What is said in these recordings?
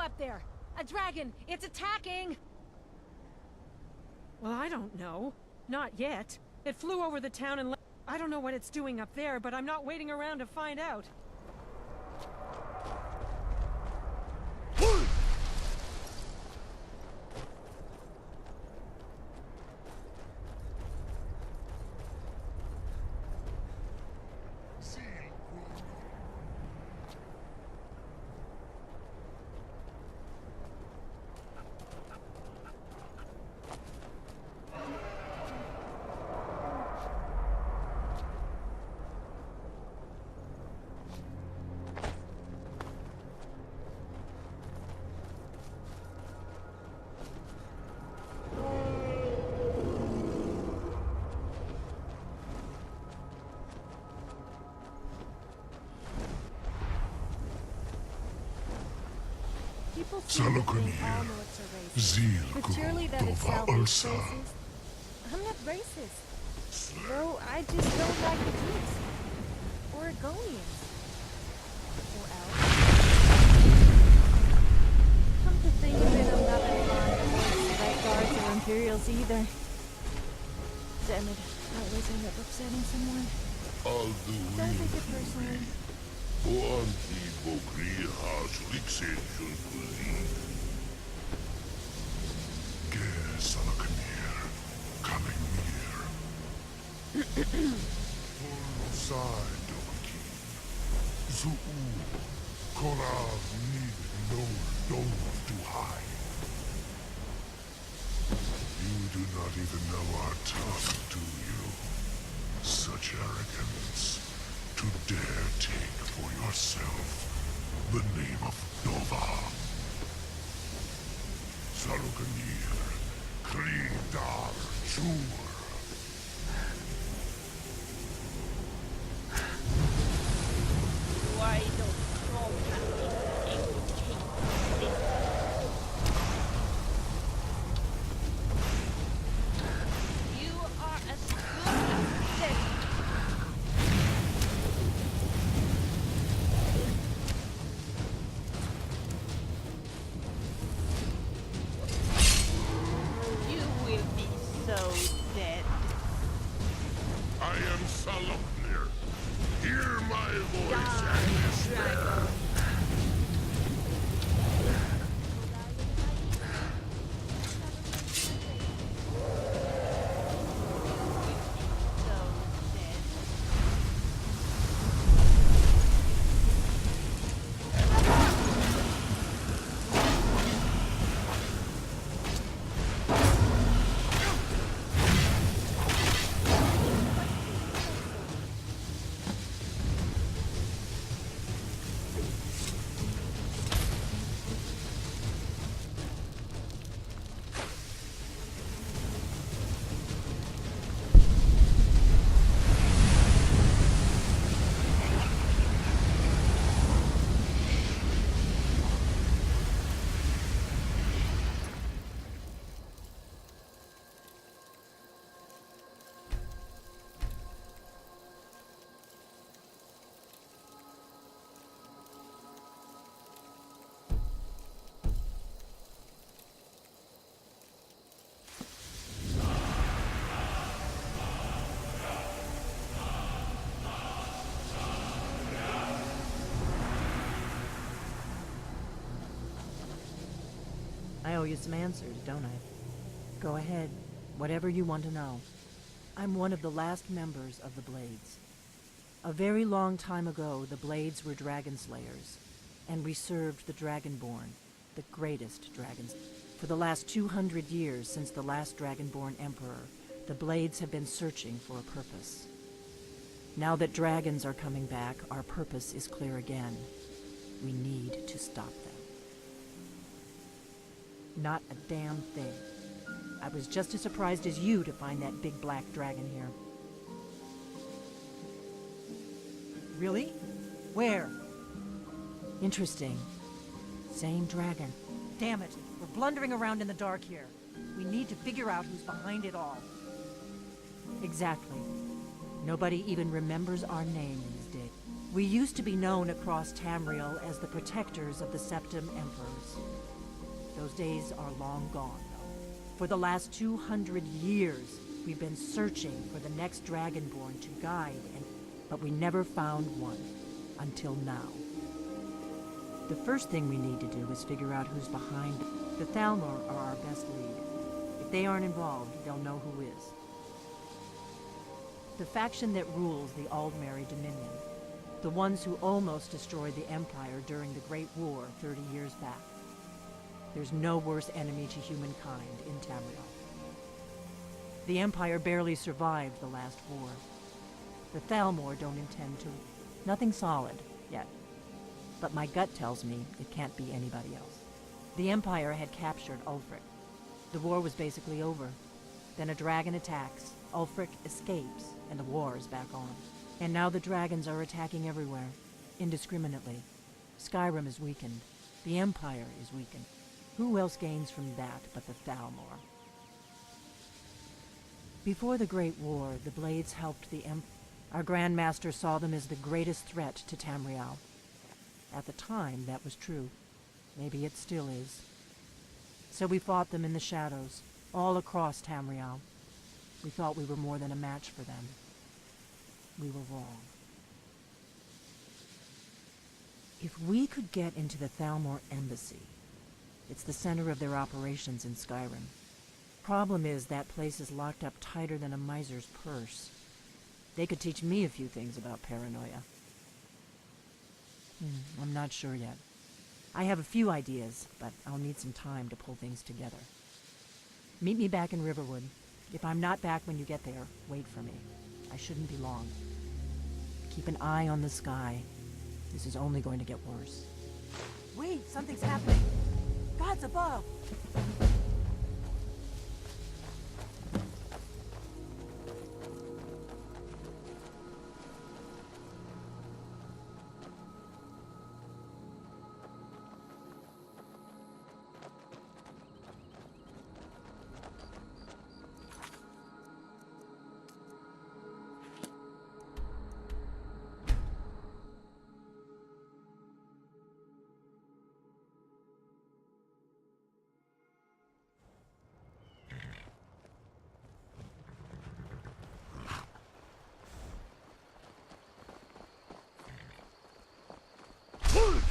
up there? A dragon! It's attacking! Well, I don't know. Not yet. It flew over the town and I don't know what it's doing up there, but I'm not waiting around to find out. Salokonier, But surely that Zirko itself Dova is Ulsa. racist. I'm not racist. Bro, I just don't like the Greeks. Oregonians. Or else. Come to think of it, I'm not very fond of guards or Imperials either. Damn it, I always end up upsetting someone. Don't take it personally. Salokonier, coming near. Side Doki. Zuu, Korav need no dove to hide. You do not even know our tongue, do you? Such arrogance. To dare take for yourself the name of Dova. Salokonier, Kridar Chur. Why don't all you are as good as dead. You will be so dead. I am Saloknir. Hear my voice and despair. So dead. I owe you some answers, don't I? Go ahead. Whatever you want to know. I'm one of the last members of the Blades. A very long time ago, the Blades were dragon slayers, and we served the Dragonborn, the greatest dragons. For the last 200 years since the last Dragonborn Emperor, the Blades have been searching for a purpose. Now that dragons are coming back, our purpose is clear again. We need to stop them. Not a damn thing. I was just as surprised as you to find that big black dragon here. Really? Where? Interesting. Same dragon. Damn it. We're blundering around in the dark here. We need to figure out who's behind it all. Exactly. Nobody even remembers our name these days. We used to be known across Tamriel as the protectors of the Septim Emperors. Those days are long gone, though. For the last 200 years, we've been searching for the next Dragonborn to guide, but we never found one, until now. The first thing we need to do is figure out who's behind it. The Thalmor are our best lead. If they aren't involved, they'll know who is. The faction that rules the Aldmeri Dominion. The ones who almost destroyed the Empire during the Great War 30 years back. There's no worse enemy to humankind in Tamriel. The Empire barely survived the last war. The Thalmor don't intend to. Nothing solid, yet. But my gut tells me it can't be anybody else. The Empire had captured Ulfric. The war was basically over. Then a dragon attacks, Ulfric escapes, and the war is back on. And now the dragons are attacking everywhere, indiscriminately. Skyrim is weakened. The Empire is weakened. Who else gains from that but the Thalmor? Before the Great War, the Blades helped the Empire. Our Grand Master saw them as the greatest threat to Tamriel. At the time, that was true. Maybe it still is. So we fought them in the shadows, all across Tamriel. We thought we were more than a match for them. We were wrong. If we could get into the Thalmor embassy, it's the center of their operations in Skyrim. Problem is, that place is locked up tighter than a miser's purse. They could teach me a few things about paranoia. I'm not sure yet. I have a few ideas, but I'll need some time to pull things together. Meet me back in Riverwood. If I'm not back when you get there, wait for me. I shouldn't be long. Keep an eye on the sky. This is only going to get worse. Wait, something's happening. God's above.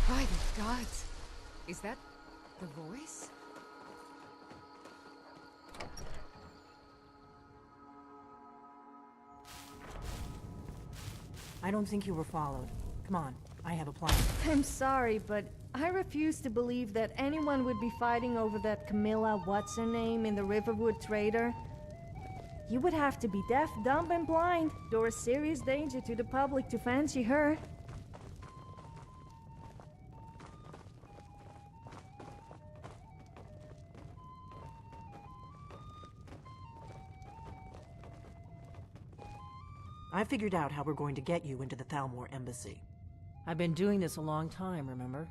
By the gods! Is that the voice? I don't think you were followed. Come on, I have a plan. I'm sorry, but I refuse to believe that anyone would be fighting over that Camilla what's-her-name in the Riverwood Trader. You would have to be deaf, dumb, and blind, or a serious danger to the public to fancy her. I figured out how we're going to get you into the Thalmor embassy. I've been doing this a long time, remember?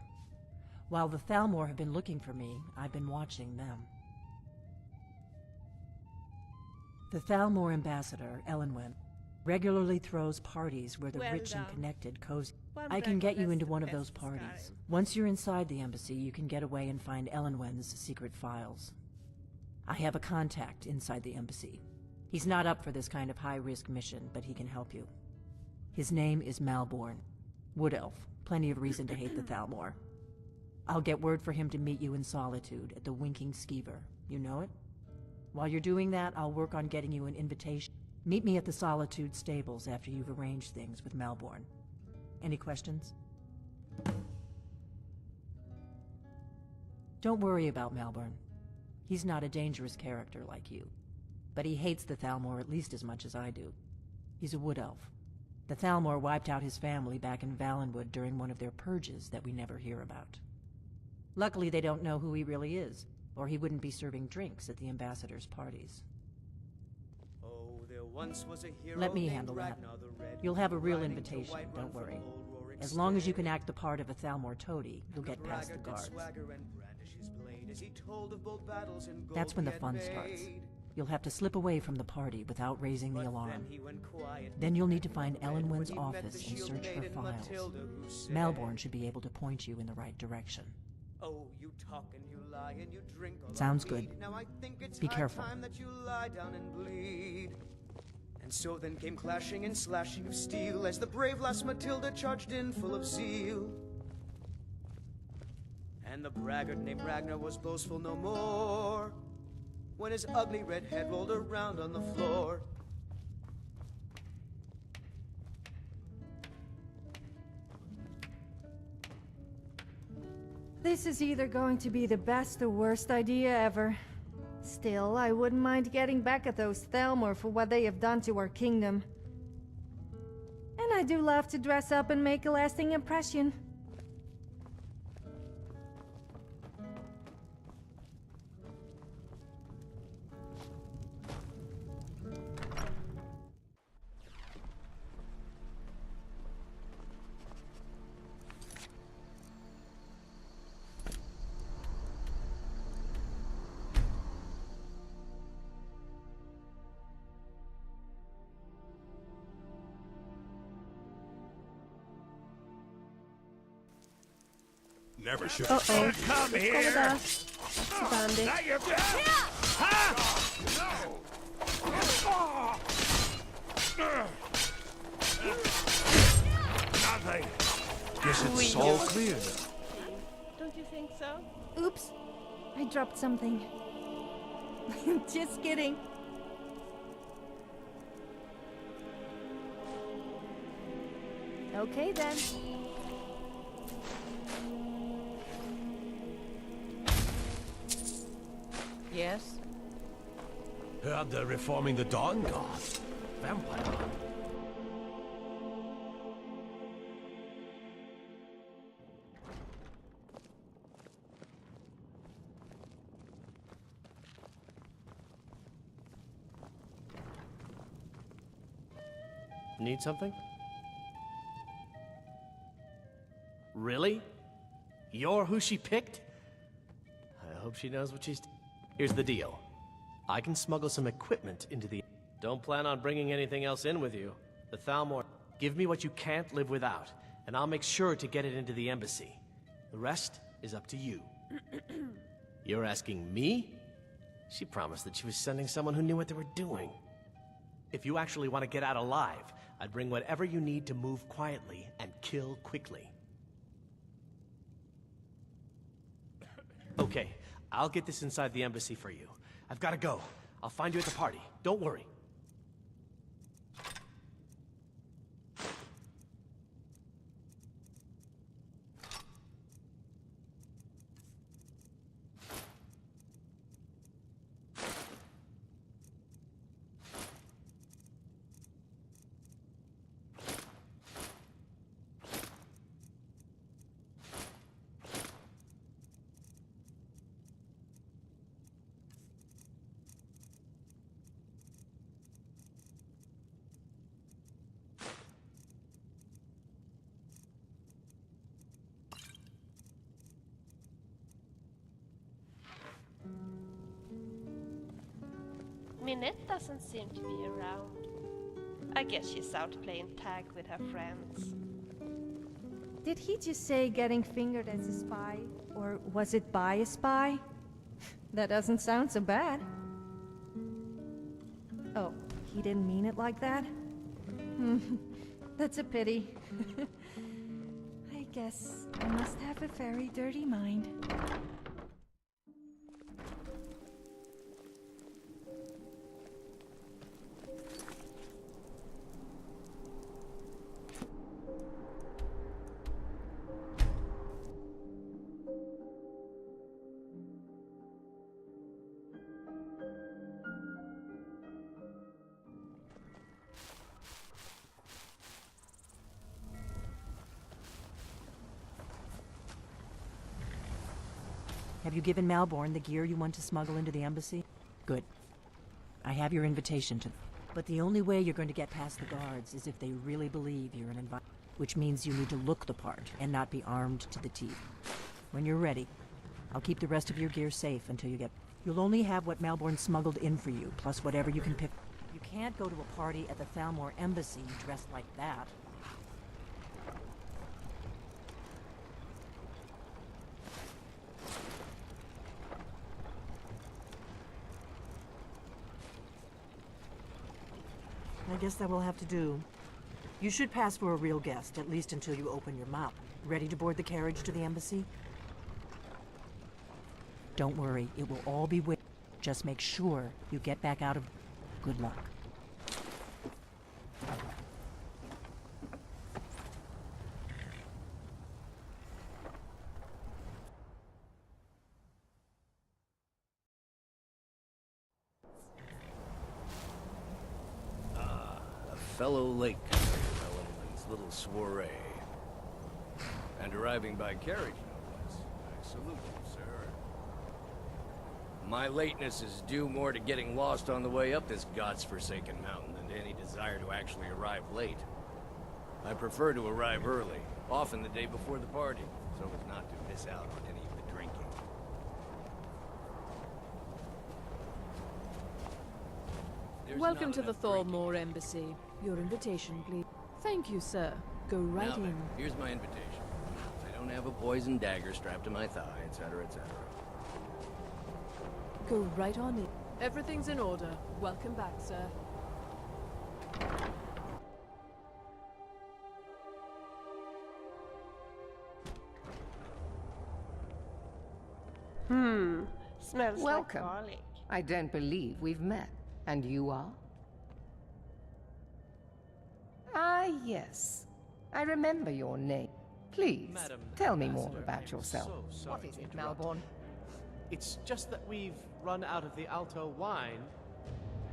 While the Thalmor have been looking for me, I've been watching them. The Thalmor ambassador, Elenwen, regularly throws parties where the rich and connected cozy. I can get you into one of those parties. Once you're inside the embassy, you can get away and find Elenwen's secret files. I have a contact inside the embassy. He's not up for this kind of high-risk mission, but he can help you. His name is Malborn. Wood Elf. Plenty of reason to hate the Thalmor. I'll get word for him to meet you in Solitude at the Winking Skeever. You know it? While you're doing that, I'll work on getting you an invitation. Meet me at the Solitude stables after you've arranged things with Malborn. Any questions? Don't worry about Malborn. He's not a dangerous character like you. But he hates the Thalmor at least as much as I do. He's a wood elf. The Thalmor wiped out his family back in Valenwood during one of their purges that we never hear about. Luckily, they don't know who he really is, or he wouldn't be serving drinks at the ambassador's parties. Oh, there once was a hero. Let me handle that. You'll have a real invitation, don't worry. As long as you can act the part of a Thalmor toady, you'll get past the guards. That's when the fun starts. You'll have to slip away from the party without raising the But alarm. then he went quiet. Then you'll need to find Ellen When Wynn's he met the office and shield search her maiden files. Matilda, who said, Malborn should be able to point you in the right direction. "Oh, you talk and you lie and you drink all Sounds our good. mead. Now I think it's Be high careful. time that you lie down and bleed." And so then came clashing and slashing of steel as the brave lass Matilda charged in full of zeal. And the braggart named Ragnar was boastful no more when his ugly red head rolled around on the floor. This is either going to be the best or worst idea ever. Still, I wouldn't mind getting back at those Thalmor for what they have done to our kingdom. And I do love to dress up and make a lasting impression. Never should. Uh-oh. Come here. Kolla, bandit. Now you're Nothing. Guess it's all clear now. Don't you think so? Oops. I dropped something. Just kidding. Okay then. Yes. Heard they're reforming the Dawn Guard. Vampire. Need something? Really? You're who she picked? I hope she knows what she's... Here's the deal. I can smuggle some equipment into the... Don't plan on bringing anything else in with you. The Thalmor... Give me what you can't live without, and I'll make sure to get it into the embassy. The rest is up to you. You're asking me? She promised that she was sending someone who knew what they were doing. If you actually want to get out alive, I'd bring whatever you need to move quietly and kill quickly. Okay, I'll get this inside the embassy for you. I've got to go. I'll find you at the party. Don't worry. Minette doesn't seem to be around. I guess she's out playing tag with her friends. Did he just say getting fingered as a spy? Or was it by a spy? That doesn't sound so bad. Oh, he didn't mean it like that? That's a pity. I guess I must have a very dirty mind. Have you given Malborn the gear you want to smuggle into the embassy? Good. I have your invitation to... But the only way you're going to get past the guards is if they really believe you're an which means you need to look the part and not be armed to the teeth. When you're ready, I'll keep the rest of your gear safe until you get... You'll only have what Malborn smuggled in for you, plus whatever you can pick. You can't go to a party at the Thalmor Embassy dressed like that. I guess that will have to do. You should pass for a real guest, at least until you open your mouth. Ready to board the carriage to the embassy? Don't worry, it will all be waiting. Just make sure you get back out of... Good luck. Fellow lake country little soiree. And arriving by carriage, no less. I salute you, sir. My lateness is due more to getting lost on the way up this god's-forsaken mountain than to any desire to actually arrive late. I prefer to arrive early, often the day before the party, so as not to miss out on any of the drinking. Welcome to the Thalmor Embassy. Your invitation, please. Thank you, sir. Go right Now then, in. here's my invitation. I don't have a poisoned dagger strapped to my thigh, etc., etc. Go right on in. Everything's in order. Welcome back, sir. Smells Welcome. like garlic. I don't believe we've met. And you are? Ah, yes. I remember your name. Please, Madam tell me more Ambassador, about I'm yourself. so sorry What is to it, interrupt. Malborn? It's just that we've run out of the Alto wine.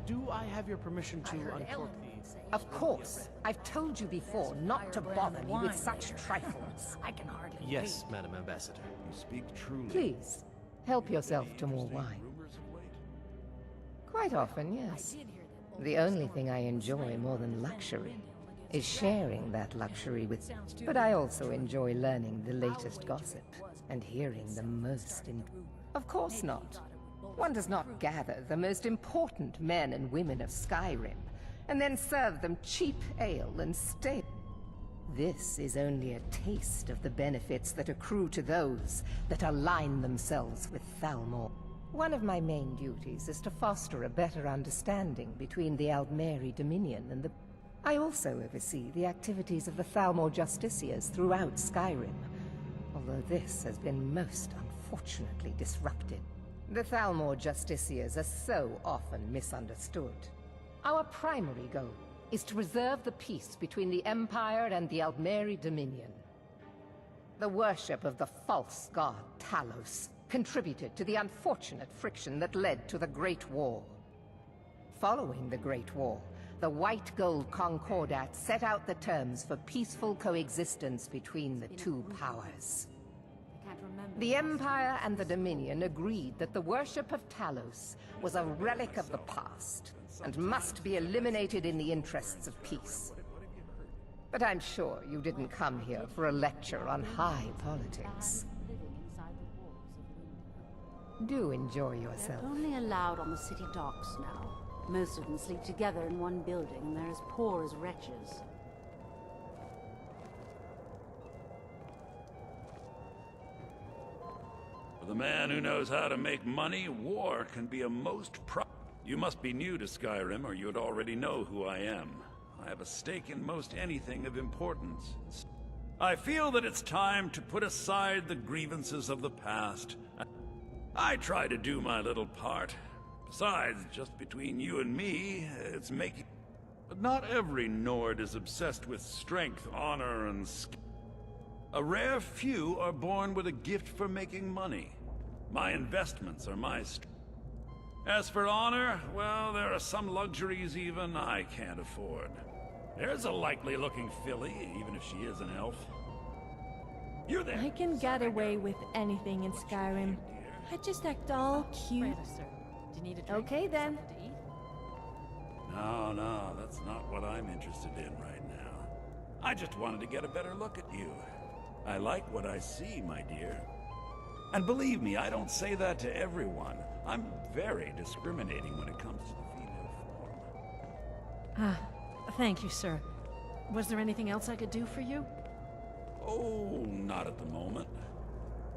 Do I have your permission to uncork these? Of course. I've told you before not to bother me with such trifles. I can hardly Yes, Madam Ambassador. You speak truly. Please, help yourself to more wine. Rumors of late? Quite often, yes. The only thing I enjoy more than luxury is sharing that luxury with... But I also enjoy learning the latest gossip and hearing the most in... Of course not. One does not gather the most important men and women of Skyrim and then serve them cheap ale and stale. This is only a taste of the benefits that accrue to those that align themselves with Thalmor. One of my main duties is to foster a better understanding between the Aldmeri Dominion and the... I also oversee the activities of the Thalmor Justiciars throughout Skyrim, although this has been most unfortunately disrupted. The Thalmor Justiciars are so often misunderstood. Our primary goal is to preserve the peace between the Empire and the Aldmeri Dominion. The worship of the false god Talos contributed to the unfortunate friction that led to the Great War. Following the Great War, the White Gold Concordat set out the terms for peaceful coexistence between the two powers. The Empire and the Dominion agreed that the worship of Talos was a relic of the past and must be eliminated in the interests of peace. But I'm sure you didn't come here for a lecture on high politics. Do enjoy yourself. They're only allowed on the city docks now. Most of them sleep together in one building, and they're as poor as wretches. For the man who knows how to make money, war can be a most You must be new to Skyrim, or you'd already know who I am. I have a stake in most anything of importance. I feel that it's time to put aside the grievances of the past. I try to do my little part. Besides, just between you and me, it's making... But not every Nord is obsessed with strength, honor, and skill. A rare few are born with a gift for making money. My investments are my strength. As for honor, well, there are some luxuries even I can't afford. There's a likely-looking filly, even if she is an elf. You're there. I can get away with anything in Skyrim. I just act all cute. Okay then. No, that's not what I'm interested in right now. I just wanted to get a better look at you. I like what I see, my dear. And believe me, I don't say that to everyone. I'm very discriminating when it comes to the female form. Thank you, sir. Was there anything else I could do for you? Oh, not at the moment.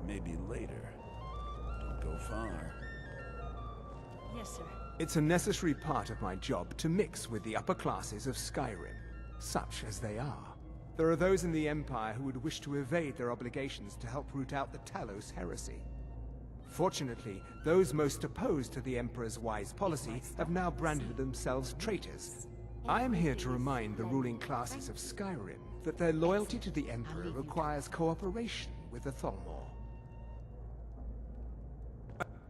Maybe later. Don't go far. Yes, sir. It's a necessary part of my job to mix with the upper classes of Skyrim, such as they are. There are those in the Empire who would wish to evade their obligations to help root out the Talos heresy. Fortunately, those most opposed to the Emperor's wise policy have now branded themselves traitors. I am here to remind the ruling classes of Skyrim that their loyalty to the Emperor requires cooperation with the Thalmor.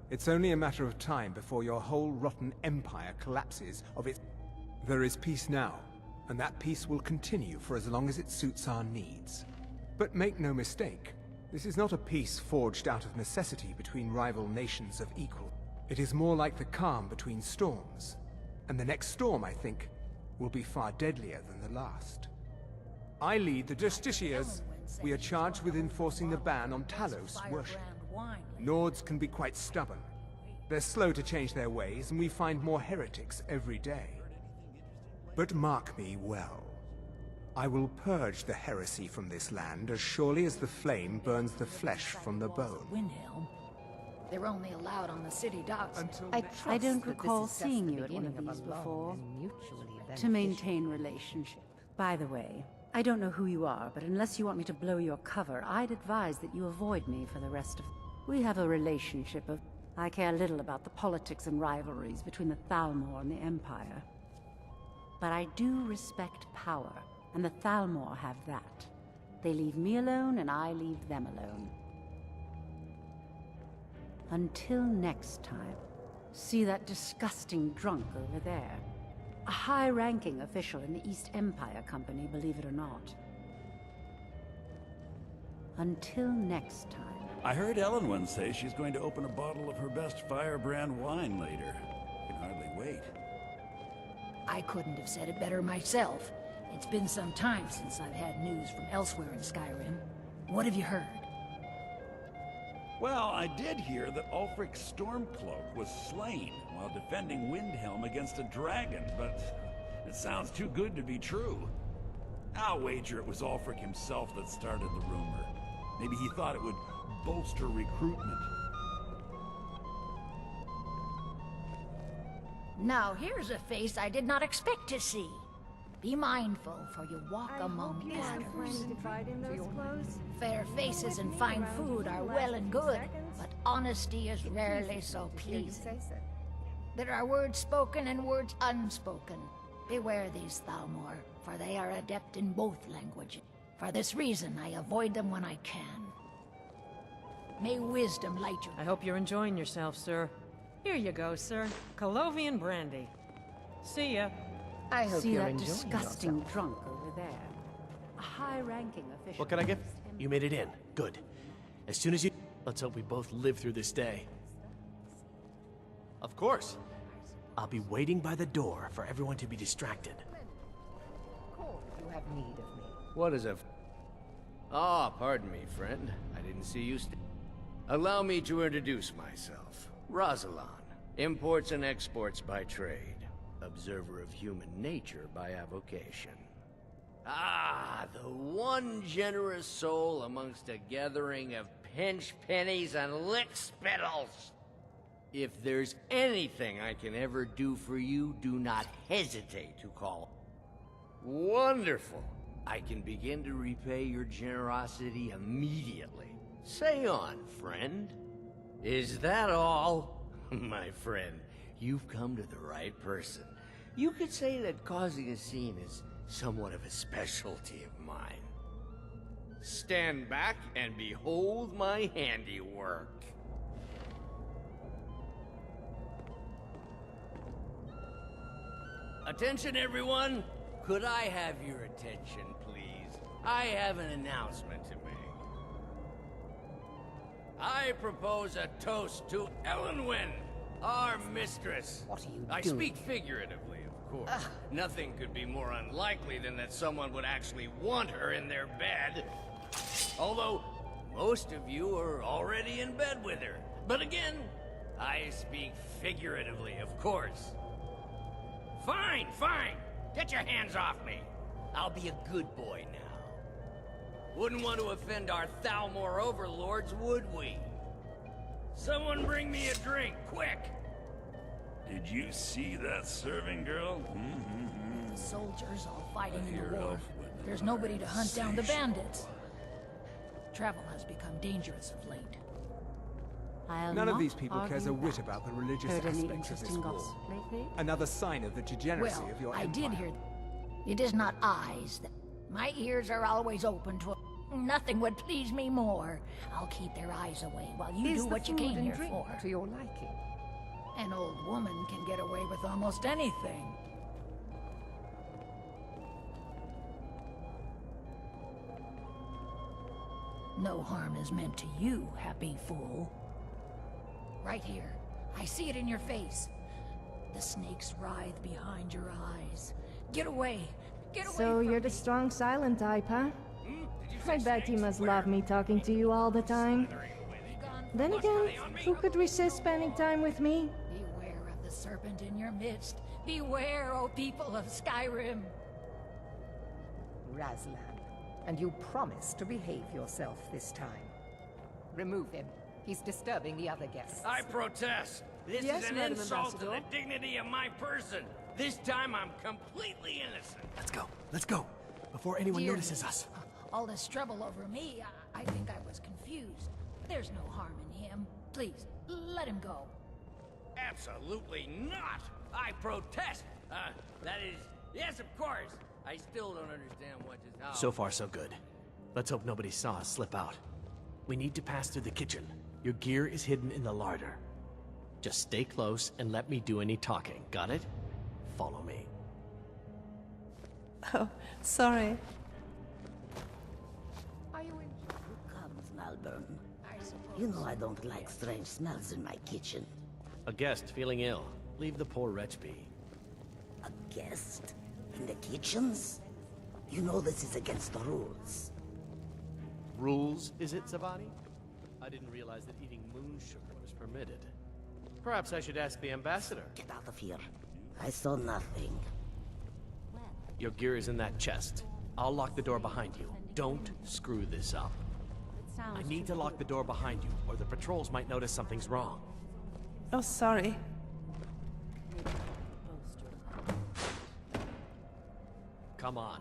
It's only a matter of time before your whole rotten empire collapses of its... There is peace now, and that peace will continue for as long as it suits our needs. But make no mistake, this is not a peace forged out of necessity between rival nations of equal. It is more like the calm between storms. And the next storm, I think, will be far deadlier than the last. I lead the Justiciars. We are charged with enforcing the ban on Talos worship. Nords can be quite stubborn. They're slow to change their ways, and we find more heretics every day. But mark me well. I will purge the heresy from this land as surely as the flame burns the flesh from the bone. Windhelm. They're only allowed on the city docks. I don't recall seeing you at one of these before. To maintain relationship. By the way, I don't know who you are, but unless you want me to blow your cover, I'd advise that you avoid me for the rest of... We have a relationship of... I care little about the politics and rivalries between the Thalmor and the Empire. But I do respect power, and the Thalmor have that. They leave me alone, and I leave them alone. Until next time, see that disgusting drunk over there? A high-ranking official in the East Empire Company, believe it or not. Until next time. I heard Elenwen say she's going to open a bottle of her best firebrand wine later. I can hardly wait. I couldn't have said it better myself. It's been some time since I've had news from elsewhere in Skyrim. What have you heard? Well, I did hear that Ulfric Stormcloak was slain while defending Windhelm against a dragon, but it sounds too good to be true. I'll wager it was Ulfric himself that started the rumor. Maybe he thought it would bolster recruitment. Now here's a face I did not expect to see. Be mindful, for you walk among adders. Fair faces and fine food are well and good, but honesty is rarely so pleasing. There are words spoken and words unspoken. Beware these Thalmor, for they are adept in both languages. For this reason, I avoid them when I can. May wisdom light you. I hope you're enjoying yourself, sir. Here you go, sir. Colovian brandy. See ya. I hope See you're that enjoying disgusting yourself. drunk over there? A high-ranking official. What can I get? You made it in. Good. As soon as you... Let's hope we both live through this day. Of course. I'll be waiting by the door for everyone to be distracted. You have need of me. What is a... Ah, pardon me, friend. I didn't see you Allow me to introduce myself. Rosalan, imports and exports by trade. Observer of human nature by avocation. Ah, the one generous soul amongst a gathering of pinch pennies and lick spittles. If there's anything I can ever do for you, do not hesitate to call. Wonderful. I can begin to repay your generosity immediately. Say on, friend. Is that all? My friend, you've come to the right person. You could say that causing a scene is somewhat of a specialty of mine. Stand back and behold my handiwork. Attention, everyone! Could I have your attention, please? I have an announcement to make. I propose a toast to Elenwen, our mistress. What are you I doing? speak figuratively, of course. Nothing could be more unlikely than that someone would actually want her in their bed. Although, Most of you are already in bed with her. But again, I speak figuratively, of course. Fine, fine. Get your hands off me. I'll be a good boy now. Wouldn't want to offend our Thalmor overlords, would we? Someone bring me a drink, quick! Did you see that serving girl? The soldiers all fighting in the war. There's nobody to hunt down the bandits. Travel has become dangerous of late. None of these people cares a whit about the religious aspects of this war. Another sign of the degeneracy of your empire. I did hear. It is not eyes that... My ears are always open to... Nothing would please me more. I'll keep their eyes away while you do what you came here for. To your liking? An old woman can get away with almost anything. No harm is meant to you, happy fool. Right here. I see it in your face. The snakes writhe behind your eyes. Get away! Get away! So you're the strong, silent type, huh? I bet you must love me talking to you all the time. Then again, who could resist spending time with me? Beware of the serpent in your midst. Beware, O people of Skyrim. Razlan, and you promise to behave yourself this time. Remove him. He's disturbing the other guests. I protest! This is an insult to the dignity of my person! This time I'm completely innocent! Let's go, before anyone notices us. All this trouble over me, I think I was confused. There's no harm in him. Please, let him go. Absolutely not! I protest! That is... Yes, of course! I still don't understand what just... Oh. So far, so good. Let's hope nobody saw us slip out. We need to pass through the kitchen. Your gear is hidden in the larder. Just stay close and let me do any talking. Got it? Follow me. Oh, sorry. Comes, Malburn. You know I don't like strange smells in my kitchen. A guest feeling ill. Leave the poor wretch be. A guest? In the kitchens? You know this is against the rules. Rules, is it, Zavani? I didn't realize that eating moon sugar was permitted. Perhaps I should ask the ambassador. Get out of here. I saw nothing. Your gear is in that chest. I'll lock the door behind you. Don't screw this up. I need to lock the door behind you, or the patrols might notice something's wrong. Oh, sorry. Come on.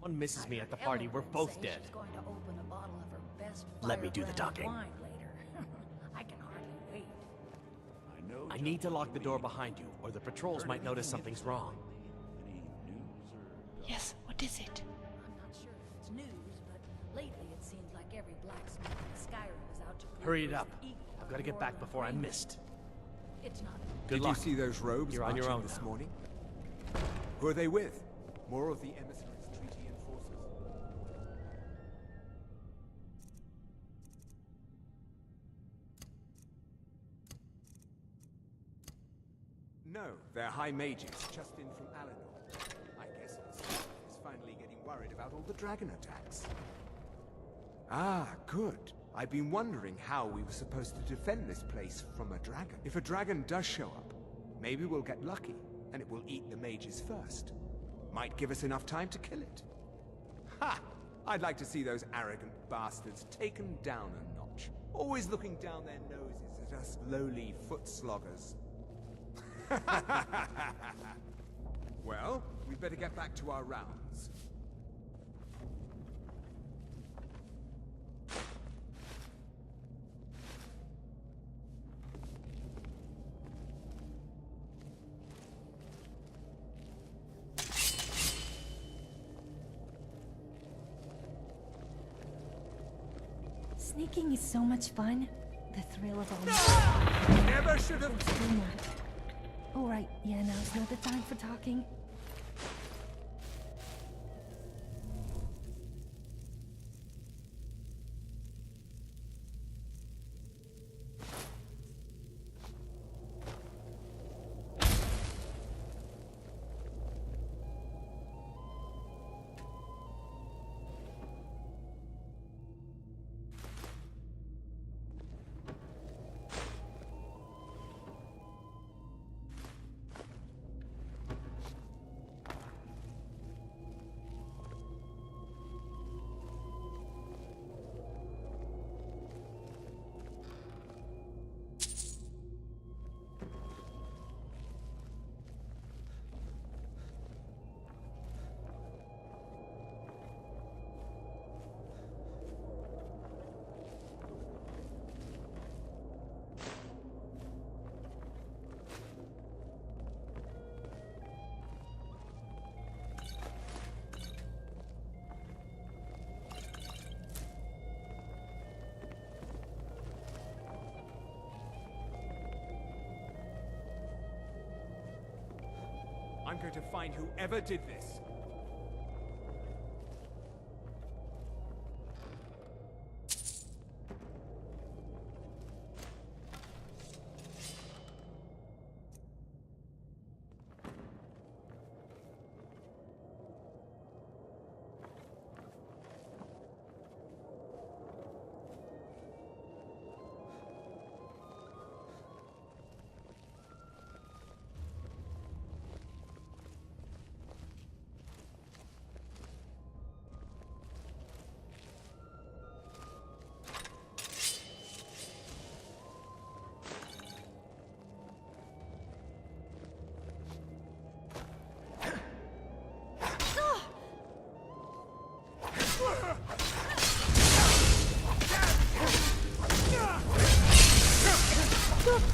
One misses me at the party, we're both dead. Let me do the talking. I can hardly wait. I need to lock the door behind you, or the patrols might notice something's wrong. Yes, what is it? I'm not sure if it's news, but lately it seems like every blacksmith in Skyrim is out to... Hurry it up. I've got to get back before I'm missed. It's not... Did you see those robes You're on your own this now. morning? Who are they with? More of the emissaries' treaty enforcers? No, they're high mages, just in from Alinor. I guess Oscar is finally getting worried about all the dragon attacks. Ah, good. I've been wondering how we were supposed to defend this place from a dragon. If a dragon does show up, maybe we'll get lucky, and it will eat the mages first. Might give us enough time to kill it. Ha! I'd like to see those arrogant bastards taken down a notch. Always looking down their noses at us lowly foot sloggers. Well, we'd better get back to our rounds. Sneaking is so much fun. The thrill of all... Never should have... Alright, yeah, now's not the time for talking. I'm going to find whoever did this.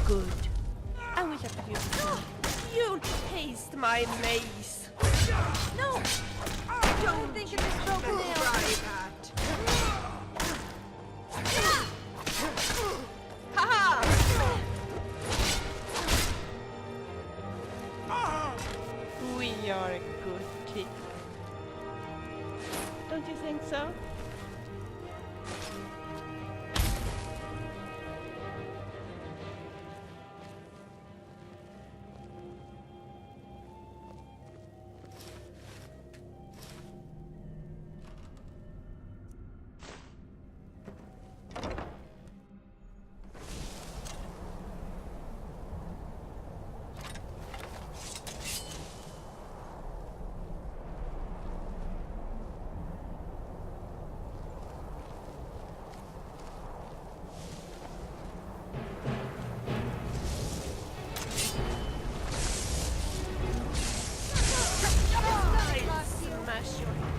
Good. I wish I could use it. You taste my mace. No! Don't think of this broken nail. Try that. Haha! We are a good team. Don't you think so? Smash your head.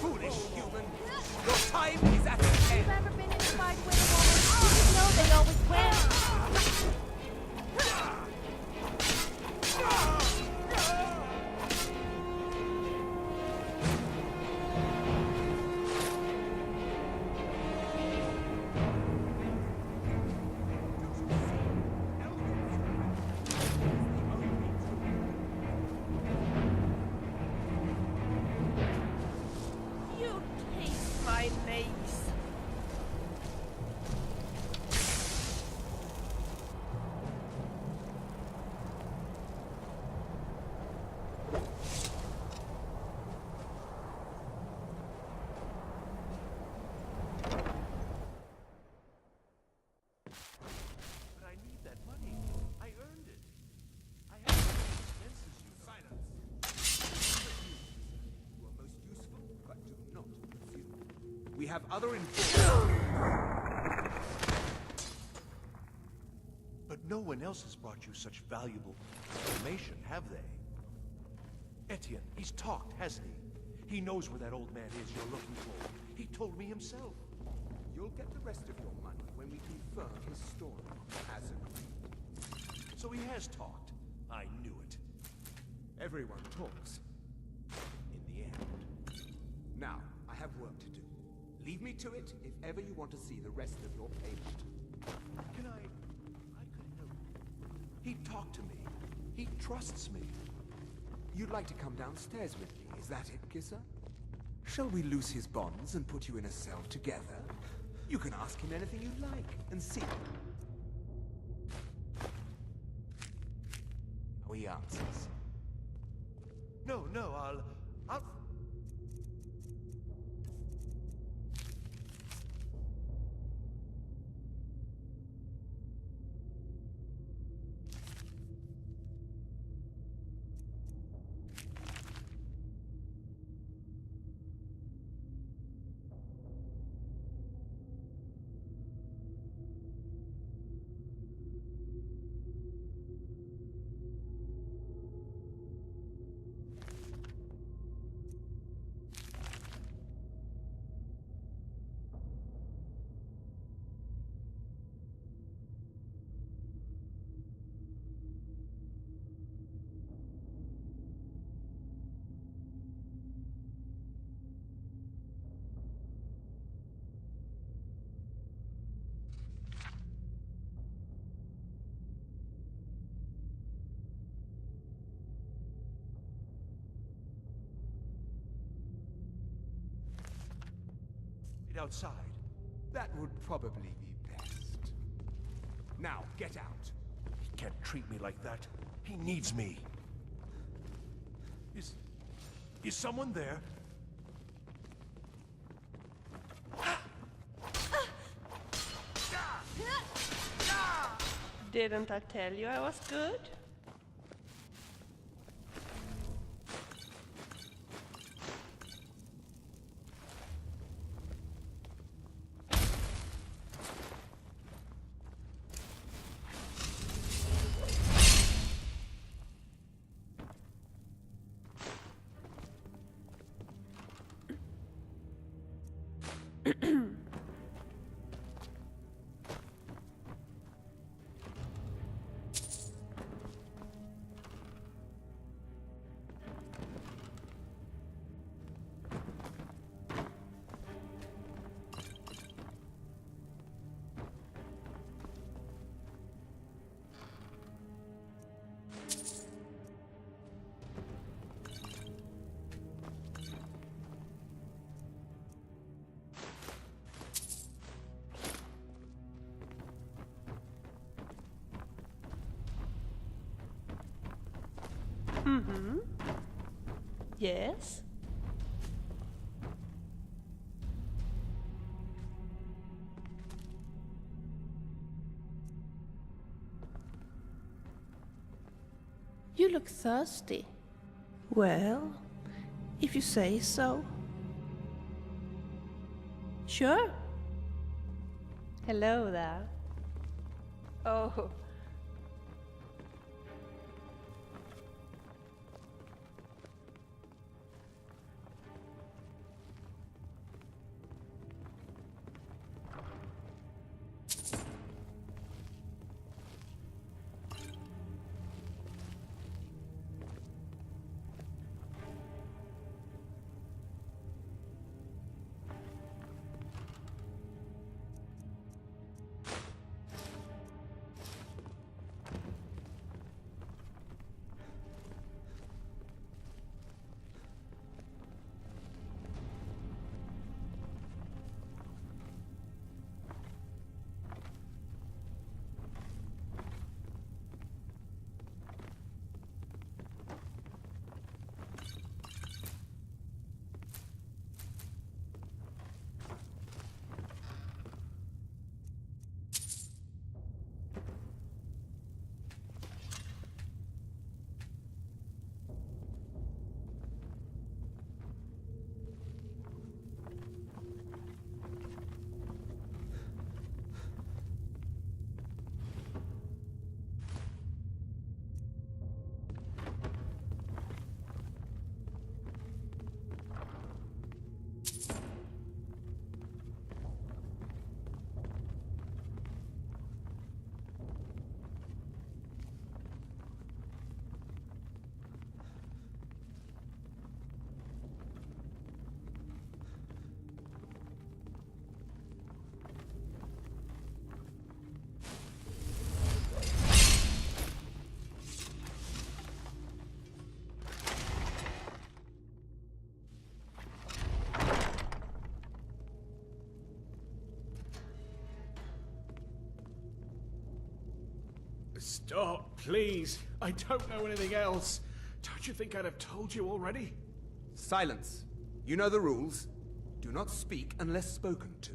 Foolish human! Your time is at an end! You've ever been in a fight with a woman? You know they always win. You taste my mace. But I need that money. I earned it. I have expenses, you know. Silence. You are most useful, but do not refuse. We have other informants. But no one else has brought you such valuable information, have they? Etienne, he's talked, hasn't he? He knows where that old man is you're looking for. He told me himself. You'll get the rest of your money when we confirm his story, as agreed. So he has talked. I knew it. Everyone talks. In the end. Now, I have work to do. Leave me to it if ever you want to see the rest of your payment. Can I could help. He talked to me. He trusts me. You'd like to come downstairs with me, is that it, Kisser? Shall we loose his bonds and put you in a cell together? You can ask him anything you like and see how he answers. No, I'll... outside. That would probably be best. Now, get out. He can't treat me like that. He needs me. Is someone there? Didn't I tell you I was good? Mm-hmm. Yes? You look thirsty. Well, if you say so. Sure. Hello there. Oh. Stop, please. I don't know anything else. Don't you think I'd have told you already? Silence. You know the rules. Do not speak unless spoken to.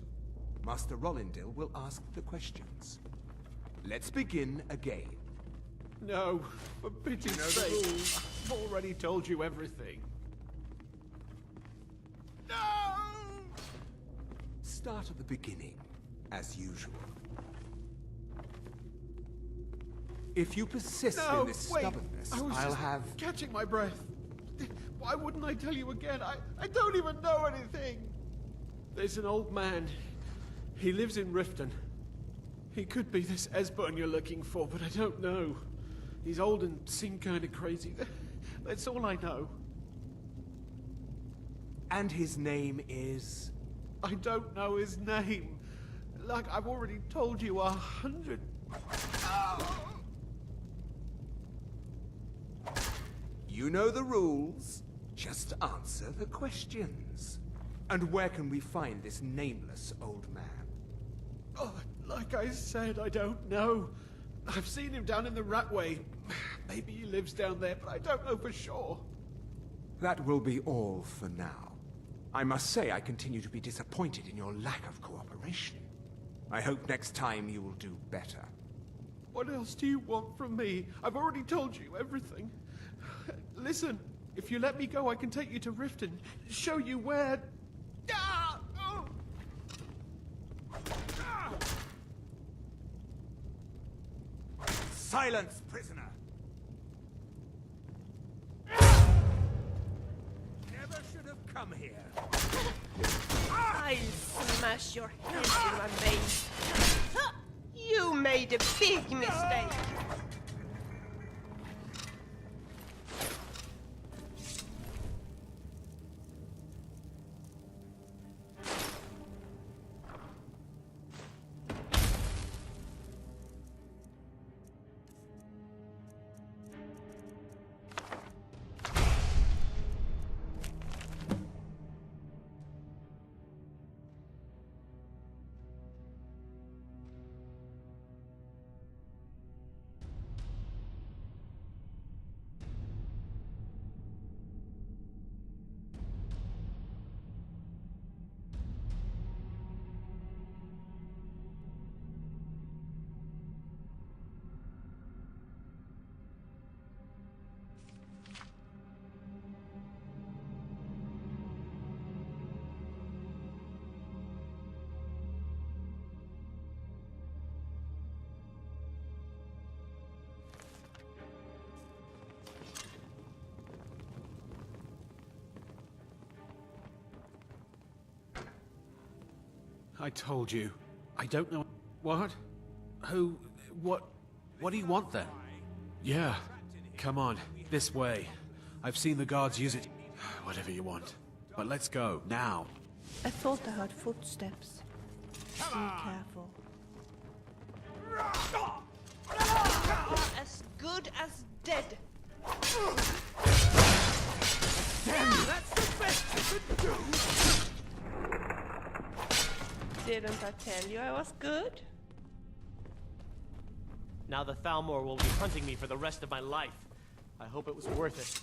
Master Rollindil will ask the questions. Let's begin again. No, for pity's sake. I've already told you everything. No! Start at the beginning, as usual. If you persist in this stubbornness, I'll have... catching my breath. Why wouldn't I tell you again? I don't even know anything. There's an old man. He lives in Riften. He could be this Esbern you're looking for, but I don't know. He's old and seemed kind of crazy. That's all I know. And his name is? I don't know his name. Like I've already told you 100. You know the rules. Just answer the questions. And where can we find this nameless old man? Oh, like I said, I don't know. I've seen him down in the Ratway. Maybe he lives down there, but I don't know for sure. That will be all for now. I must say I continue to be disappointed in your lack of cooperation. I hope next time you will do better. What else do you want from me? I've already told you everything. Listen, if you let me go, I can take you to Riften, show you where... Silence, prisoner! Never should have come here. I'll smash your head in my face. You made a big mistake. I told you. I don't know... What? Who... What do you want then? Yeah. Come on. This way. I've seen the guards use it. Whatever you want. But let's go. Now. I thought I heard footsteps. Be careful. As good as dead. Damn you, that's the best you could do! Didn't I tell you I was good? Now the Thalmor will be hunting me for the rest of my life. I hope it was worth it.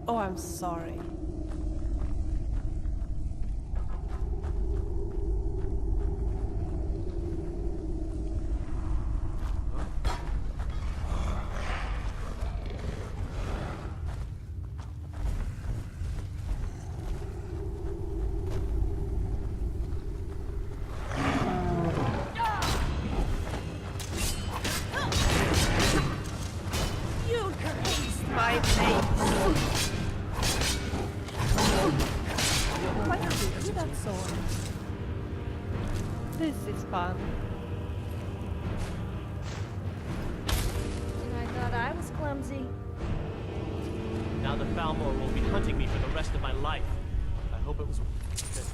Oh, I'm sorry. You graced my face. is fun. I thought I was clumsy. Now the Falmor will be hunting me for the rest of my life. I hope it was worth it.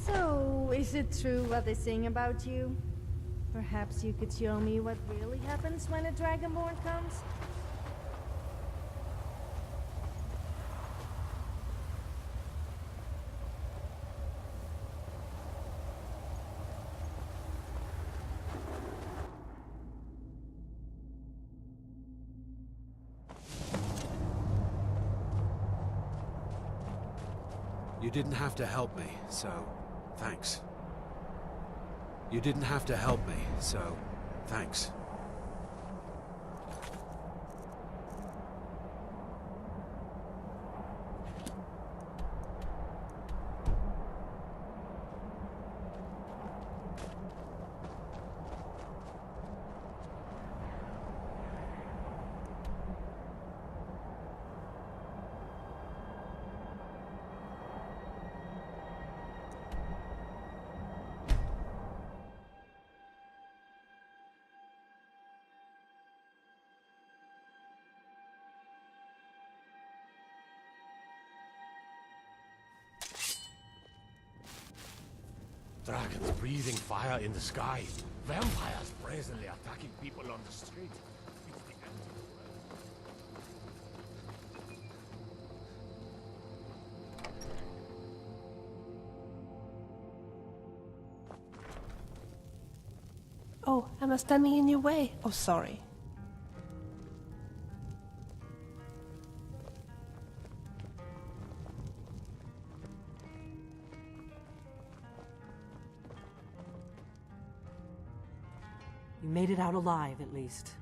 So, is it true what they sing about you? Perhaps you could show me what really happens when a Dragonborn comes? You didn't have to help me, so thanks. You didn't have to help me, so thanks. Dragons breathing fire in the sky. Vampires brazenly attacking people on the street. It's the end of the world. Oh, am I standing in your way? Oh, sorry. You made it out alive, at least.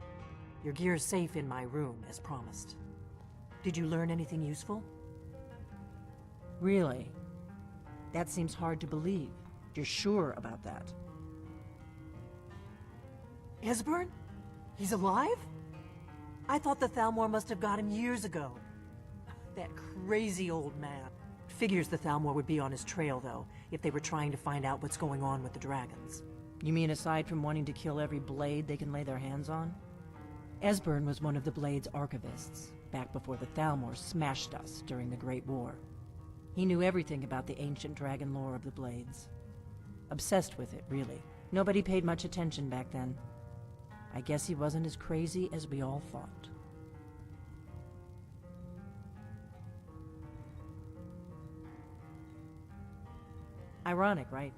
Your gear's safe in my room, as promised. Did you learn anything useful? Really? That seems hard to believe. You're sure about that? Esbern? He's alive? I thought the Thalmor must have got him years ago. That crazy old man. Figures the Thalmor would be on his trail, though, if they were trying to find out what's going on with the dragons. You mean aside from wanting to kill every blade they can lay their hands on? Esbern was one of the Blade's archivists, back before the Thalmor smashed us during the Great War. He knew everything about the ancient dragon lore of the Blades. Obsessed with it, really. Nobody paid much attention back then. I guess he wasn't as crazy as we all thought. Ironic, right?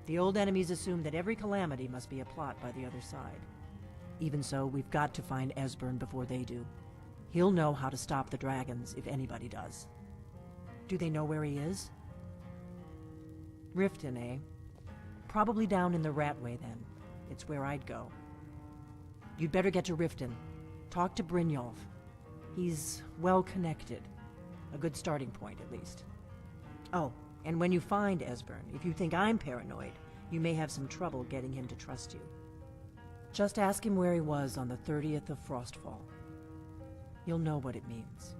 The old enemies assumed that every calamity must be a plot by the other side. Even so, we've got to find Esbern before they do. He'll know how to stop the dragons, if anybody does. Do they know where he is? Riften, eh? Probably down in the Ratway, then. It's where I'd go. You'd better get to Riften. Talk to Brynjolf. He's well-connected. A good starting point, at least. Oh, and when you find Esbern, if you think I'm paranoid, you may have some trouble getting him to trust you. Just ask him where he was on the 30th of Frostfall. You'll know what it means.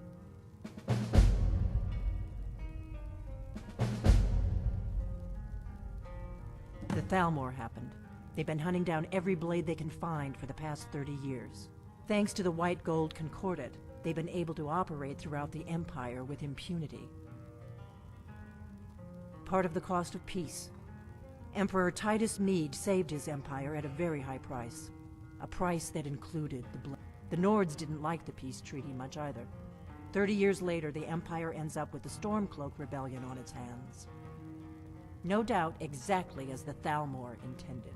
The Thalmor happened. They've been hunting down every blade they can find for the past 30 years. Thanks to the White Gold Concordat, they've been able to operate throughout the Empire with impunity. Part of the cost of peace. Emperor Titus Mede saved his empire at a very high price. A price that included the blood. The Nords didn't like the peace treaty much either. 30 years later, the Empire ends up with the Stormcloak Rebellion on its hands. No doubt exactly as the Thalmor intended.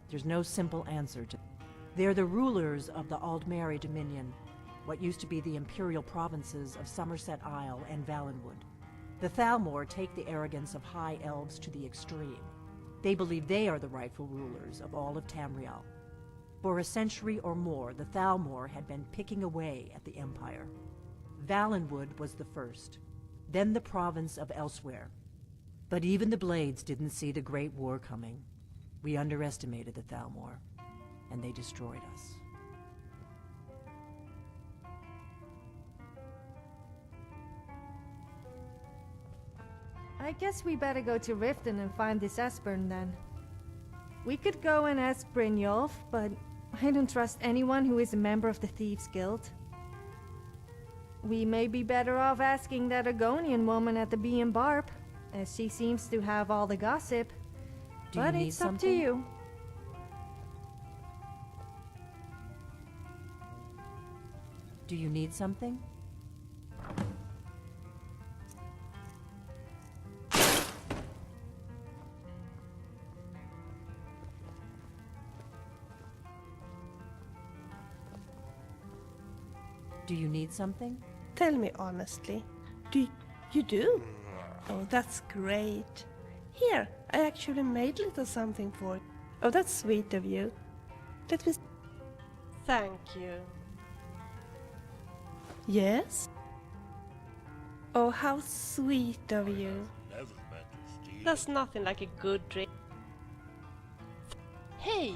There's no simple answer to... They're the rulers of the Aldmeri Dominion, what used to be the imperial provinces of Somerset Isle and Valenwood. The Thalmor take the arrogance of High Elves to the extreme. They believe they are the rightful rulers of all of Tamriel. For a century or more, the Thalmor had been picking away at the Empire. Valenwood was the first, then the province of Elsewhere. But even the Blades didn't see the Great War coming. We underestimated the Thalmor. and they destroyed us. I guess we better go to Riften and find this Esbern then. We could go and ask Brynjolf, but I don't trust anyone who is a member of the Thieves' Guild. We may be better off asking that Argonian woman at the Bee and Barb, as she seems to have all the gossip. But it's up to you. Do you need something? Do you need something? Tell me honestly. Do you do? Oh, that's great. Here, I actually made little something for you. Oh, that's sweet of you. Let me... Thank you. Yes? Oh, how sweet of you. There's nothing like a good drink. Hey,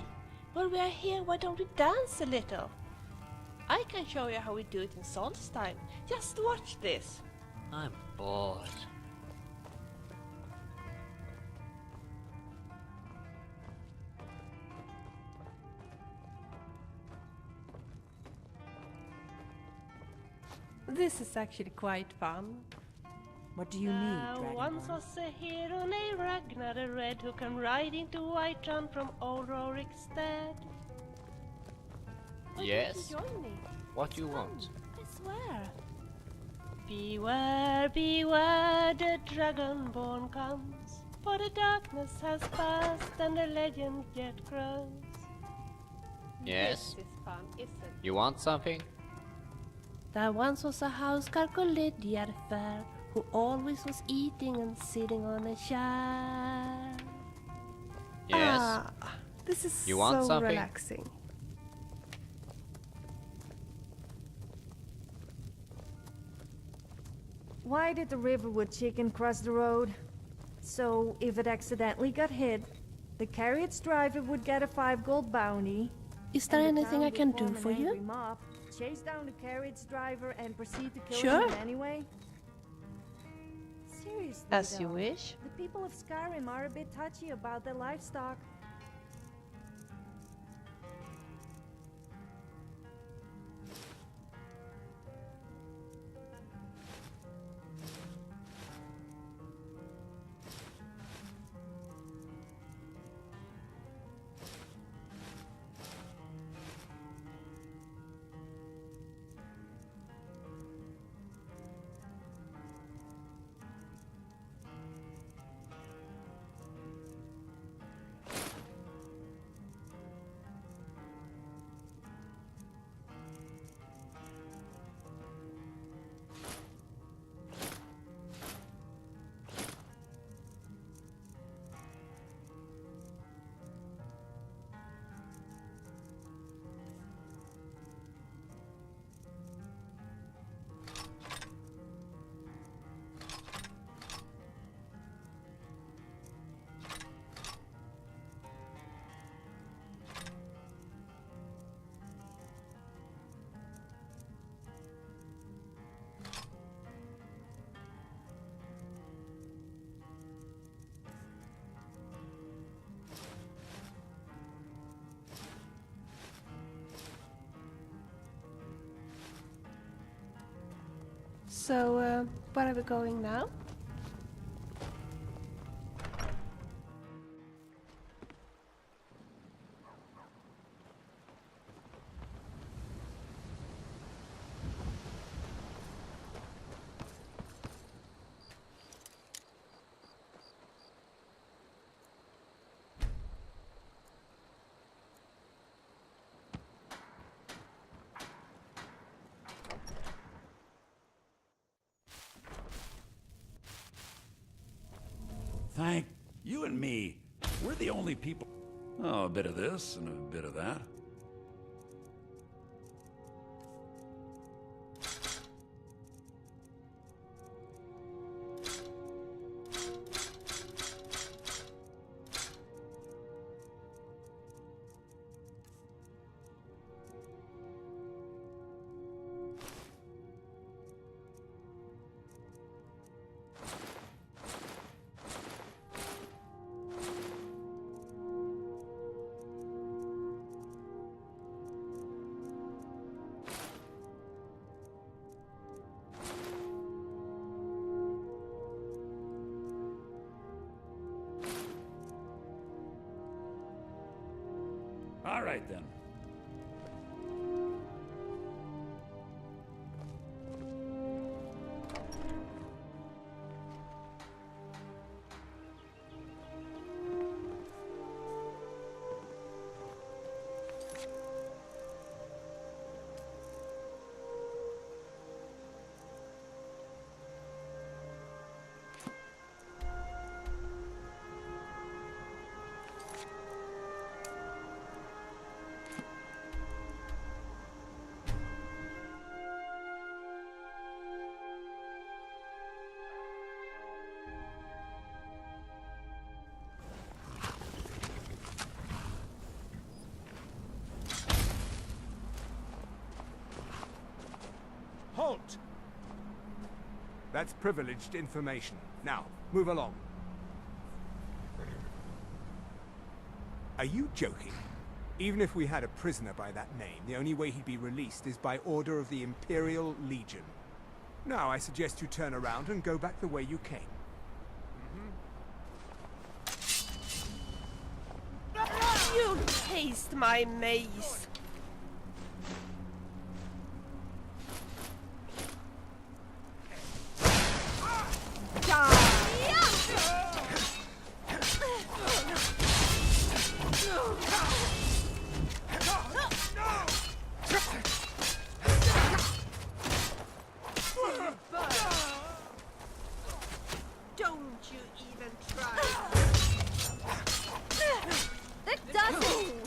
while we are here, why don't we dance a little? I can show you how we do it in Solstheim. Just watch this. I'm bored. This is actually quite fun. What do you need, Dragonborn? Once was a hero named Ragnar the Red who came riding to Whiterun from old Rorikstead. Yes? Join me. What do you want? I swear. Beware, beware, the Dragonborn comes, for the darkness has passed and the legend yet grows. Yes? This is fun, isn't it? You want something? There once was a house called Lydia the Fair, who always was eating and sitting on a chair. Yes? Ah, this is You want so something? relaxing. Why did the Riverwood chicken cross the road? So, if it accidentally got hit, the carriage driver would get a 5 gold bounty. Is there and the anything town I would can form do an for you? angry mob, chase down the carriage driver and proceed to kill Sure. him anyway? Seriously, As you though, wish. the people of Skyrim are a bit touchy about their livestock. So, where are we going now? Thank you and me. We're the only people. Oh, a bit of this and a bit of that. All right, then. Halt! That's privileged information. Now, move along. Are you joking? Even if we had a prisoner by that name, the only way he'd be released is by order of the Imperial Legion. Now I suggest you turn around and go back the way you came. You taste my mace! Don't you even try. That doesn't.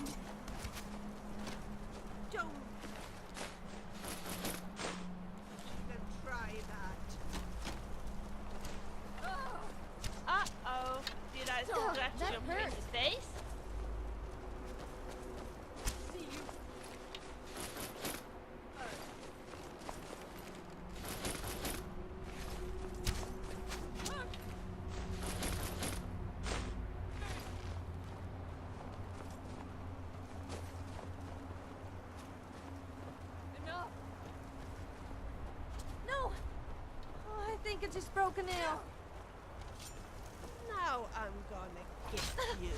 Don't even try that. Uh-oh. Did I scratch that your hurt. pretty face? No. Oh, I think I just broke a nail. Now I'm gonna get you.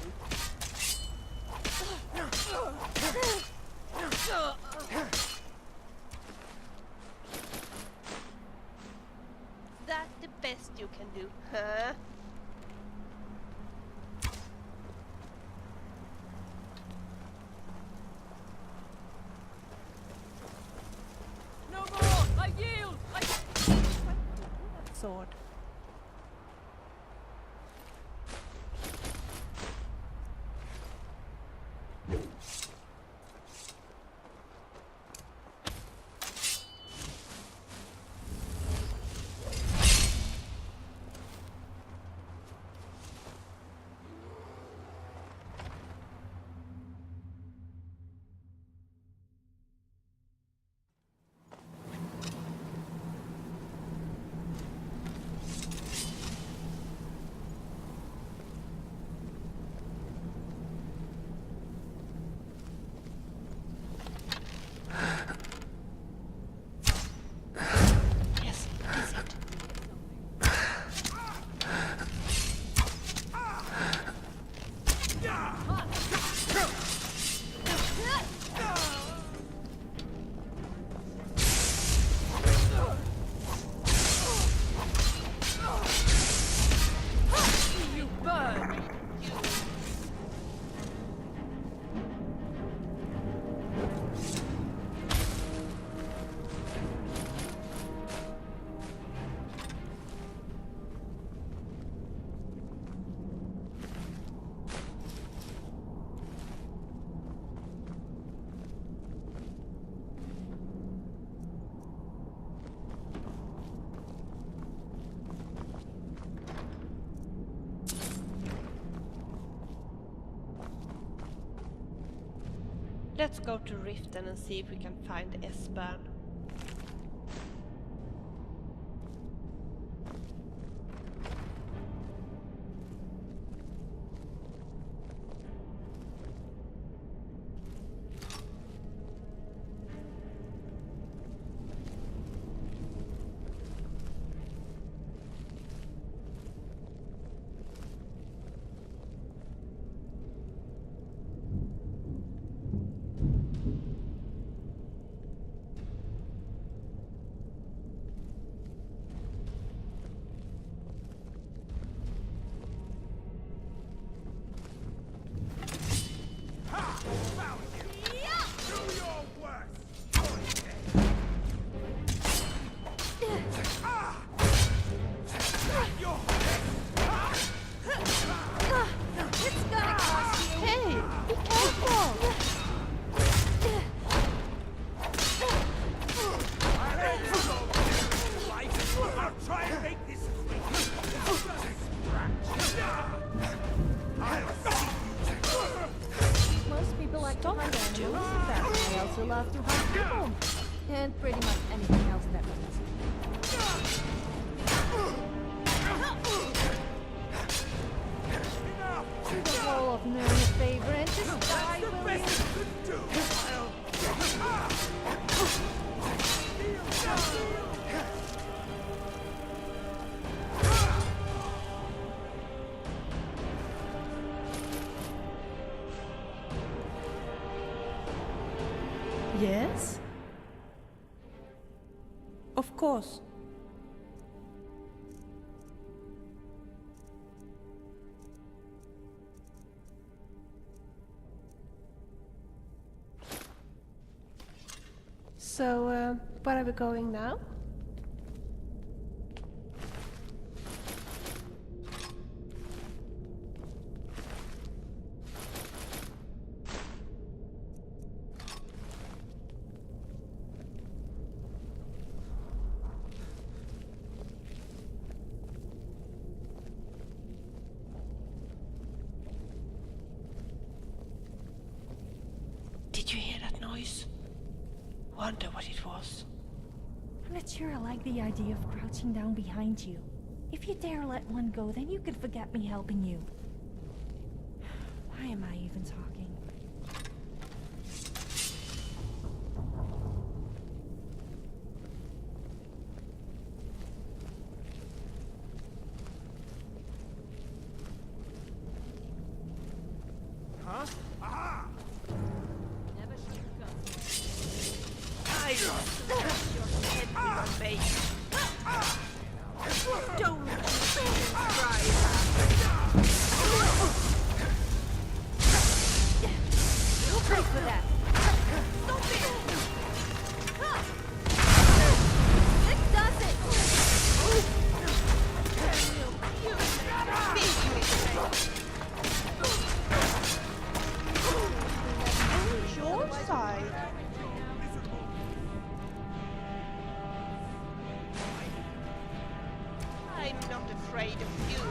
Is that the best you can do, huh? No more. I yield. Sword. Let's go to Riften and see if we can find Esbern. also love to hunt people. And pretty much anything else that means. Do the role of Ner's favor and just die, will you? Yes? Of course. So, where are we going now? Did you hear that noise? Wonder what it was. I'm not sure I like the idea of crouching down behind you. If you dare let one go, then you could forget me helping you. Why am I even talking? Huh? Aha! Never should have gone. I smash your head with your face. Don't try that. You'll pay for that. Stop it! This does it! Your side. I'm not afraid of you.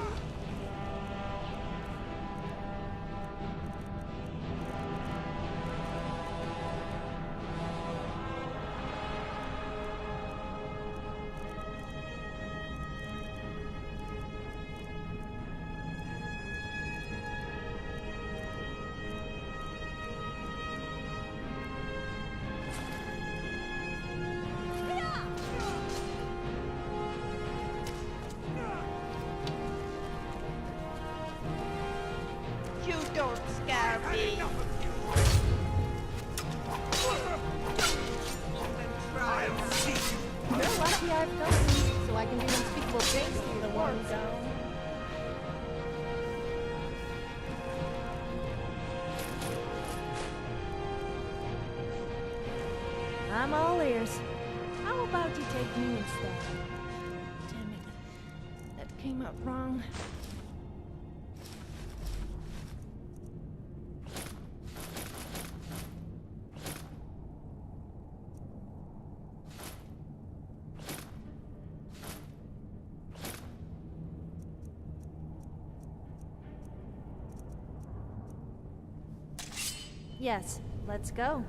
You don't scare me. Don't even try and see you. You're lucky I've company, so I can do unspeakable things to the one down. I'm all ears. How about you take me instead? Damn it. That came out wrong. Yes, let's go.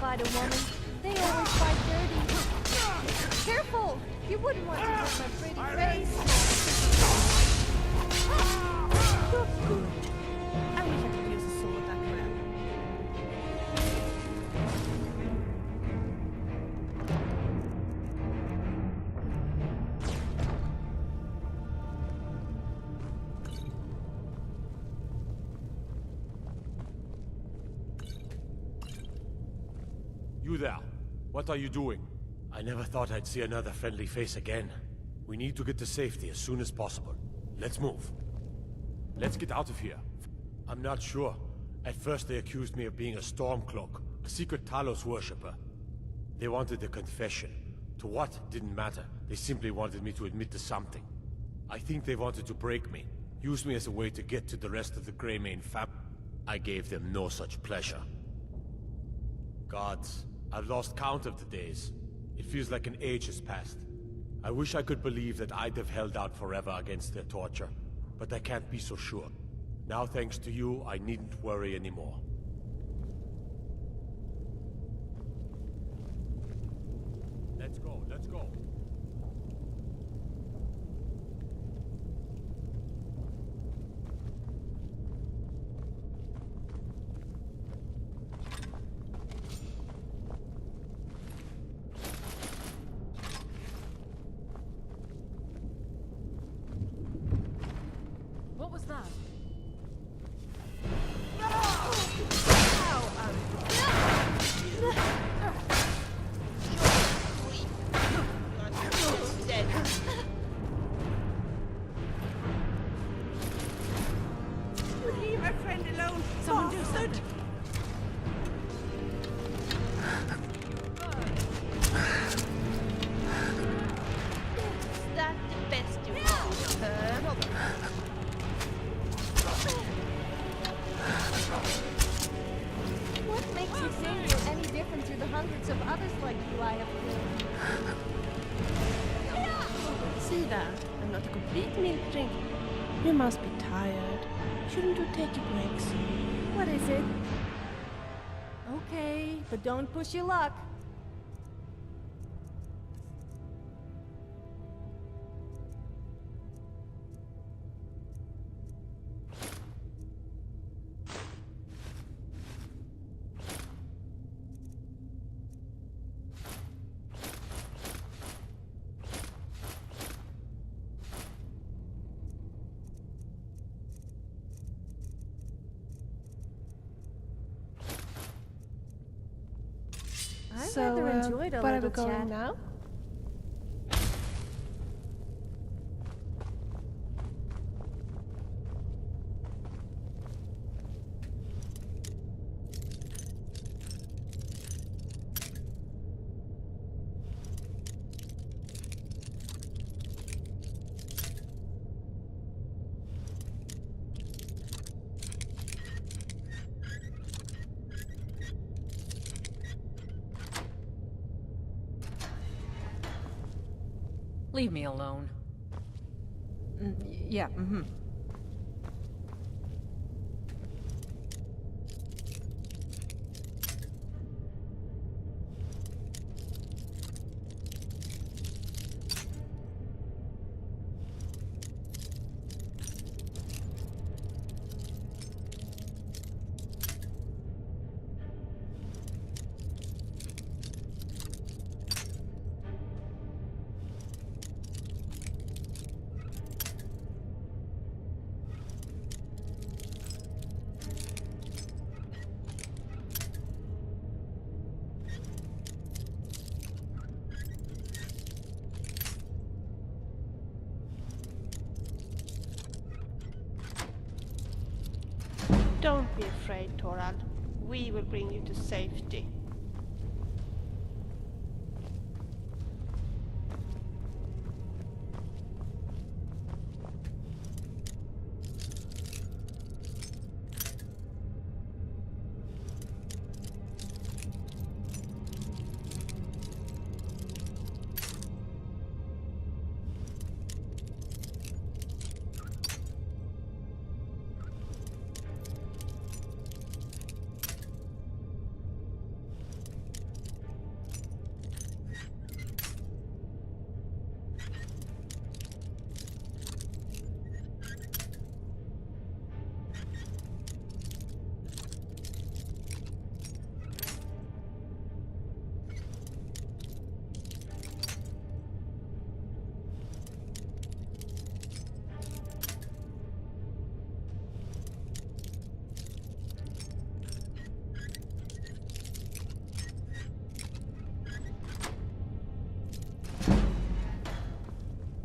fight a woman. They always fight dirty. Careful! You wouldn't want to hurt my pretty face. You're good. I wish I could use a sword that well. You there. What are you doing? I never thought I'd see another friendly face again. We need to get to safety as soon as possible. Let's move. Let's get out of here. I'm not sure. At first they accused me of being a Stormcloak, a secret Talos worshipper. They wanted a confession. To what didn't matter. They simply wanted me to admit to something. I think they wanted to break me, use me as a way to get to the rest of the Greymane family. I gave them no such pleasure. Gods, I've lost count of the days. It feels like an age has passed. I wish I could believe that I'd have held out forever against their torture, but I can't be so sure. Now, thanks to you, I needn't worry anymore. Let's go, let's go. What was that? Leave our friend alone. Someone do something. Is that the best you can do? What makes you think you're any different to the hundreds of others like you I have killed? See that? I'm not a complete milk drink. You must be tired. Shouldn't you take a break soon? What is it? Okay, but don't push your luck. I rather enjoyed a where are we little going chat. now? Leave me alone. Yeah, Don't be afraid, Torald. We will bring you to safety.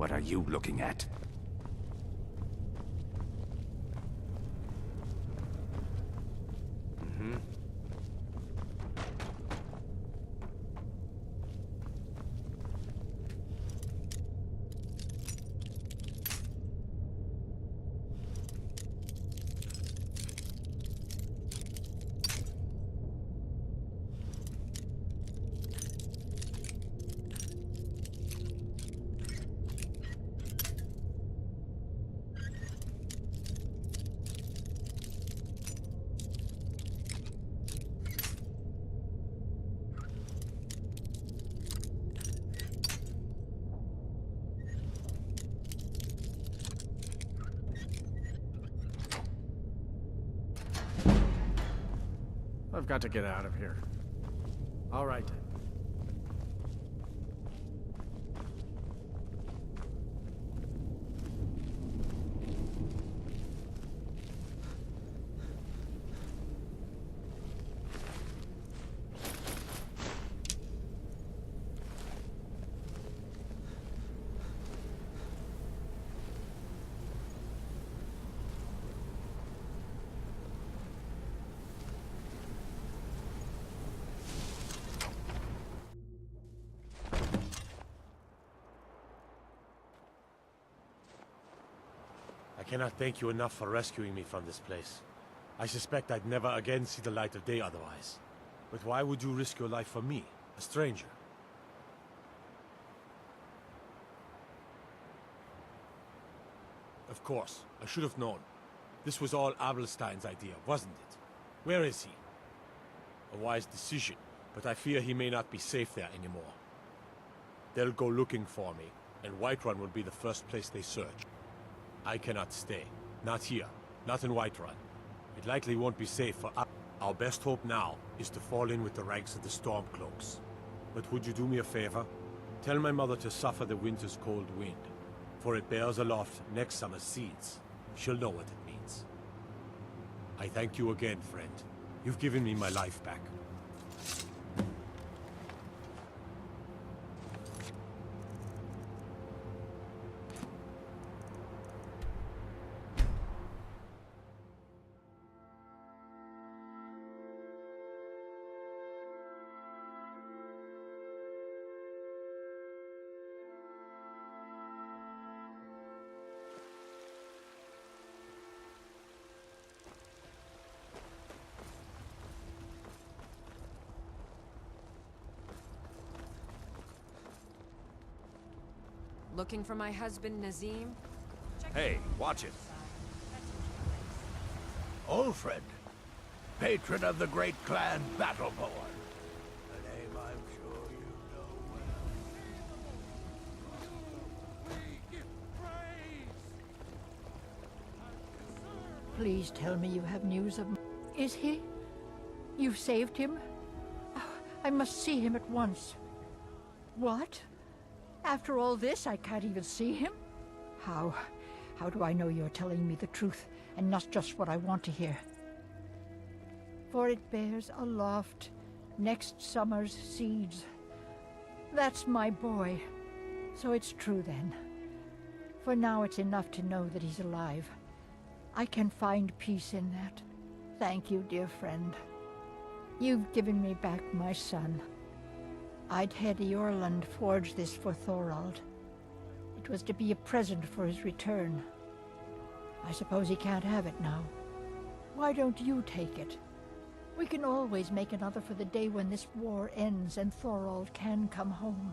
What are you looking at? I've got to get out of here. All right. I cannot thank you enough for rescuing me from this place. I suspect I'd never again see the light of day otherwise. But why would you risk your life for me, a stranger? Of course, I should have known. This was all Abelstein's idea, wasn't it? Where is he? A wise decision, but I fear he may not be safe there anymore. They'll go looking for me, and Whiterun will be the first place they search. I cannot stay. Not here. Not in Whiterun. It likely won't be safe for us. Our best hope now is to fall in with the ranks of the Stormcloaks. But would you do me a favor? Tell my mother to suffer the winter's cold wind, for it bears aloft next summer's seeds. She'll know what it means. I thank you again, friend. You've given me my life back. Looking for my husband, Nazim? Hey, watch it. Ulfred, patron of the great clan Battleborn. A name I'm sure you know well. Please tell me you have news of... Is he? You've saved him? Oh, I must see him at once. What? After all this, I can't even see him? How do I know you're telling me the truth, and not just what I want to hear? For it bears aloft next summer's seeds. That's my boy. So it's true then. For now it's enough to know that he's alive. I can find peace in that. Thank you, dear friend. You've given me back my son. I'd had Eorlund forge this for Thorald. It was to be a present for his return. I suppose he can't have it now. Why don't you take it? We can always make another for the day when this war ends and Thorald can come home.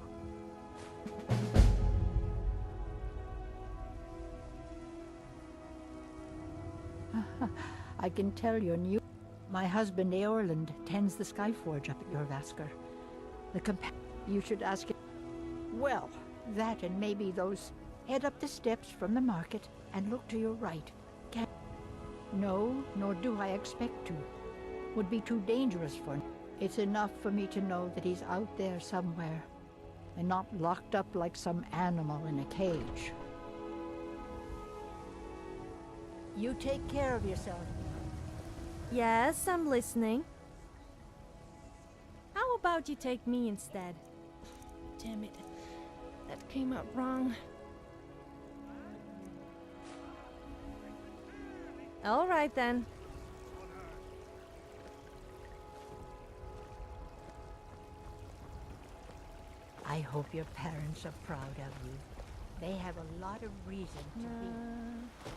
I can tell you're new. My husband Eorlund tends the Skyforge up at your Vasker. You should ask it. Well, that and maybe those. Head up the steps from the market and look to your right. No, nor do I expect to. Would be too dangerous for. It's enough for me to know that he's out there somewhere, and not locked up like some animal in a cage. You take care of yourself. Yes, I'm listening. How about you take me instead? Damn it. That came out wrong. All right then. I hope your parents are proud of you. They have a lot of reason to be.